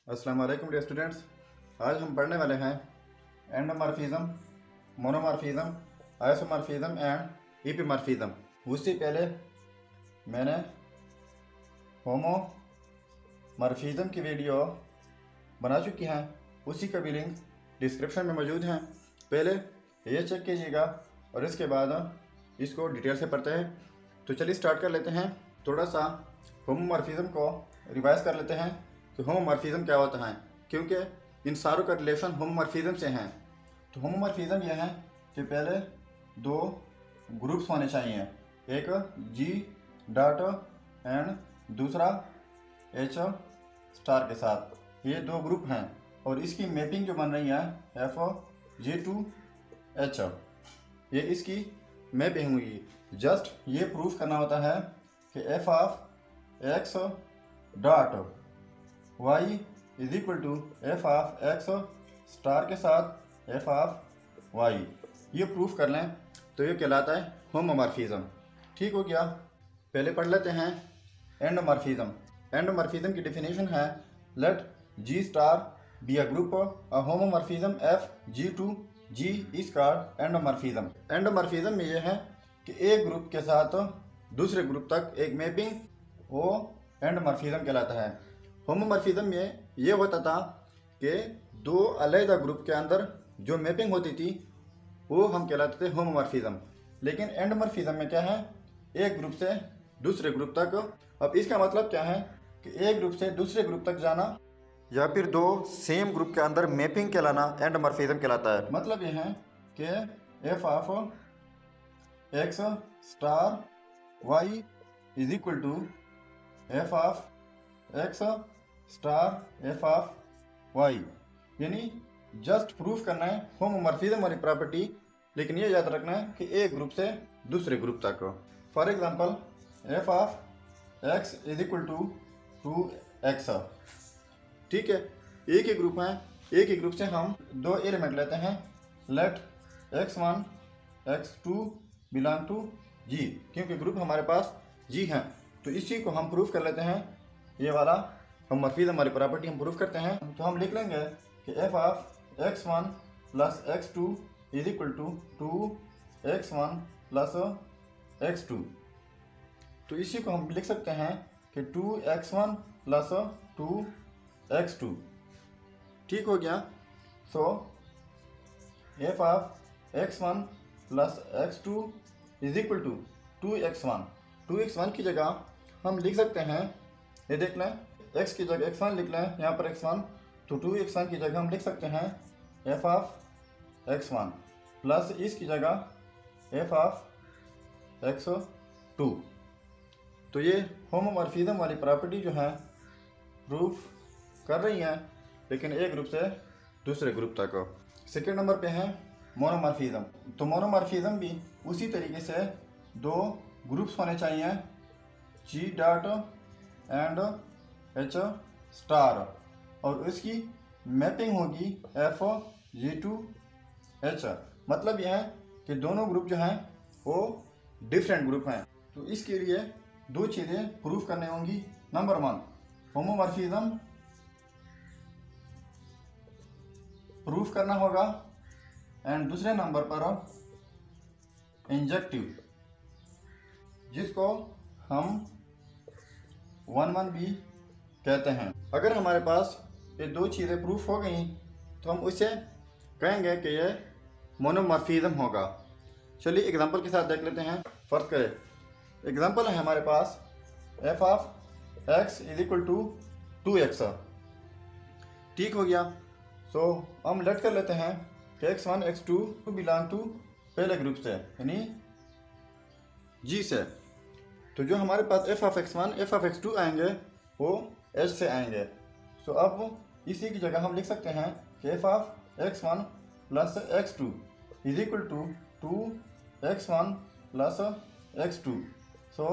अस्सलाम वालेकुम dear students. आज हम पढ़ने वाले हैं एंडोमॉर्फिज्म, मोनोमॉर्फिज्म, आइसोमॉर्फिज्म एंड ईपीमॉर्फिज्म। उससे पहले मैंने होमोमॉर्फिज्म की वीडियो बना चुकी हैं, उसी का भी लिंक डिस्क्रिप्शन में मौजूद है। पहले ये चेक कीजिएगा और इसके बाद इसको डिटेल से पढ़ते हैं। तो चलिए स्टार्ट कर लेते हैं। थोड़ा सा होमोमॉर्फिज्म को रिवाइज कर लेते हैं कि होमोमॉर्फिज्म क्या होता है, क्योंकि इन सारों का रिलेशन होमोमॉर्फिज्म से हैं। तो होमोमॉर्फिज्म यह है कि पहले दो ग्रुप्स होने चाहिए, एक जी डॉट एंड दूसरा एच स्टार के साथ। ये दो ग्रुप हैं और इसकी मैपिंग जो बन रही है FG2H, ये इसकी मैपिंग हुई। जस्ट ये प्रूफ करना होता है कि f of x dot y is equal to f of x star के साथ f ऑफ y। ये प्रूफ कर लें तो ये कहलाता है होमोमॉर्फिज्म। ठीक हो गया। पहले पढ़ लेते हैं एंडोमॉर्फिज्म। एंडोमॉर्फिज्म की डेफिनेशन है let G star be a group a homomorphism FG2G is called endomorphism. Endomorphism में यह है कि एक ग्रुप के साथ दूसरे ग्रुप तक एक मैपिंग, वो एंडोमॉर्फिज्म कहलाता है। होमोमॉर्फिज्म में ये होता था कि दो अलग ग्रुप के अंदर जो मैपिंग होती थी वो हम कहलाते थे होमोमॉर्फिज्म। लेकिन एंडोमॉर्फिज्म में क्या है, एक ग्रुप से दूसरे ग्रुप तक। अब इसका मतलब क्या है कि एक ग्रुप से दूसरे ग्रुप तक जाना या फिर दो सेम ग्रुप के अंदर मैपिंग कहलाना एंडोमॉर्फिज्म कहलाता है। मतलब ये है कि f of x star y is equal to f of x star f of y। यानी जस्ट प्रूफ करना है होमोमॉर्फिज्म वाली प्रॉपर्टी, लेकिन ये याद रखना है कि एक ग्रुप से दूसरे ग्रुप तक। For example f of x is equal to 2x। ठीक है, एक ही ग्रुप है, एक ही ग्रुप से हम दो एलिमेंट लेते हैं। Let x1 x2 belong to g, क्योंकि ग्रुप हमारे पास g है तो इसी को हम प्रूफ कर लेते हैं। ये वाला होमोमॉर्फिज्म हमारी प्रॉपर्टी हम प्रूफ करते हैं। तो हम लिख लेंगे कि f of x1 plus x2 is equal to 2x1 plus x2। तो इसी को हम लिख सकते हैं कि 2x1 प्लस 2x2। ठीक हो गया। So f of x1 plus x2 is equal to 2x1। 2x1 की जगह हम लिख सकते हैं, ये देख लें, x की जगह x1 लिख लें, यहाँ पर x1, तो 2x1 की जगह हम लिख सकते हैं f ऑफ x1 प्लस इसकी जगह f ऑफ x2। तो ये होमोमॉर्फिज्म वाली प्रॉपर्टी जो है प्रूफ कर रही हैं, लेकिन एक ग्रुप से दूसरे ग्रुप तक। सेकेंड नंबर पे है मोनोमॉर्फिज्म। तो मोनोमॉर्फिज्म भी उसी तरीके से दो ग्रुप्स होने चाहिए, G dot and H star, और इसकी मैपिंग होगी FG2H। मतलब यह है कि दोनों ग्रुप जो हैं वो डिफरेंट ग्रुप हैं। तो इसके लिए दो चीज़ें प्रूफ करनी होंगी। नंबर 1 होमोमॉर्फिज्म प्रूफ करना होगा, एंड दूसरे नंबर पर इंजेक्टिव, जिसको हम 1 भी कहते हैं। अगर हमारे पास ये दो चीज़ें प्रूफ हो गई तो हम उसे कहेंगे कि ये मोनोमॉर्फिज्म होगा। चलिए एग्जांपल के साथ देख लेते हैं। फर्स्ट करें, एग्जांपल है हमारे पास f of x is equal to 2x। ठीक हो गया। सो हम लेट कर लेते हैं कि x1 x2 बिलोंग टू पहले ग्रुप से, यानी G से। तो जो हमारे पास f of x1 f of x2 आएंगे वो H से आएंगे। सो अब इसी की जगह हम लिख सकते हैं कि f of x1 plus x2 is equal to 2x1 plus x2। So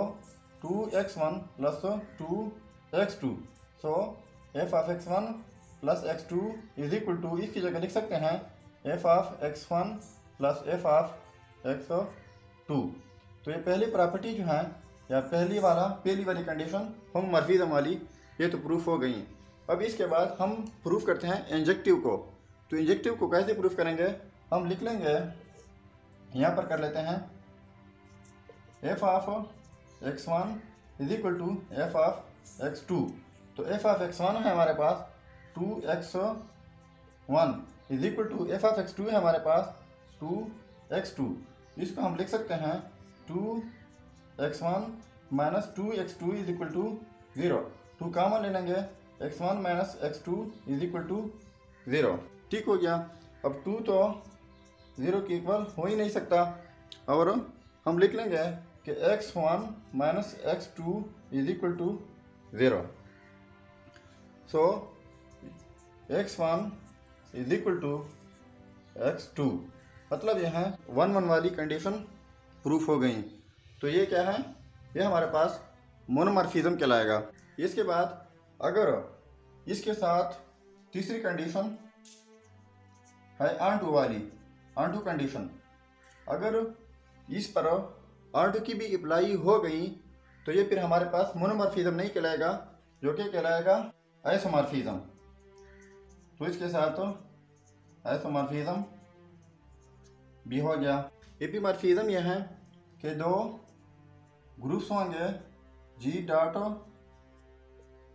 2x1 plus 2x2। So f of x1 plus x2 is equal to, इसकी जगह लिख सकते हैं f of x1 plus f of x2। तो ये पहली property जो है, या पहली वाली कंडीशन होमोमॉर्फिज्म वाली, ये तो प्रूफ हो गई। अब इसके बाद हम प्रूफ करते हैं इंजेक्टिव को। तो इंजेक्टिव को कैसे प्रूफ करेंगे, हम लिख लेंगे, यहाँ पर कर लेते हैं f of x1 is equal to f of x2। तो एफ ऑफ x1 है हमारे पास 2x1 is equal to f of x2 है हमारे पास 2x2। इसको हम लिख सकते हैं 2x1 minus 2x2 is equal to 0। 2 common ले लेंगे, x1 minus x2 is equal to 0। ठीक हो गया। अब 2 तो 0 के इक्वल हो ही नहीं सकता, और हम लिख लेंगे कि x1 minus x2 is equal to 0। So x1 is equal to x2, मतलब यह 1 वाली कंडीशन प्रूफ हो गई। तो ये क्या है, ये हमारे पास मोनोमॉर्फिज्म कहलाएगा। इसके बाद अगर इसके साथ तीसरी कंडीशन है ऑन टू वाली, ऑन टू कंडीशन, अगर इस पर ऑन टू की भी अप्लाई हो गई तो ये फिर हमारे पास मोनोमॉर्फिज्म नहीं कहलाएगा, जो कि कहलाएगा आइसोमॉर्फिज्म। तो इसके साथ आइसोमॉर्फिज्म भी हो गया। एपीमॉर्फिज्म यह है कि दो ग्रुप्स होंगे G dot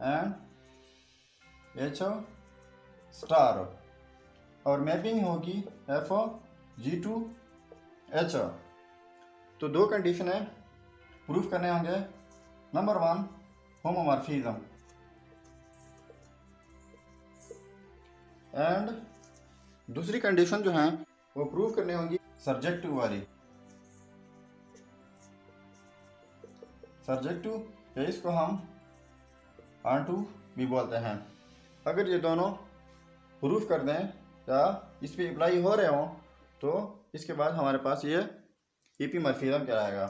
and H star, और मैपिंग होगी FG2H। तो दो कंडीशन है प्रूफ करने होंगे। नंबर 1 होमोमॉर्फिज्म, एंड दूसरी कंडीशन जो है वो प्रूव करने होंगी सर्जेक्टिव वाली। सर्जेक्टिव इसको हम ऑन टू भी बोलते हैं। अगर ये दोनों प्रूफ कर दें या इस पर अप्लाई हो रहे हों तो इसके बाद हमारे पास ये एपीमॉर्फिज्म कहलाएगा।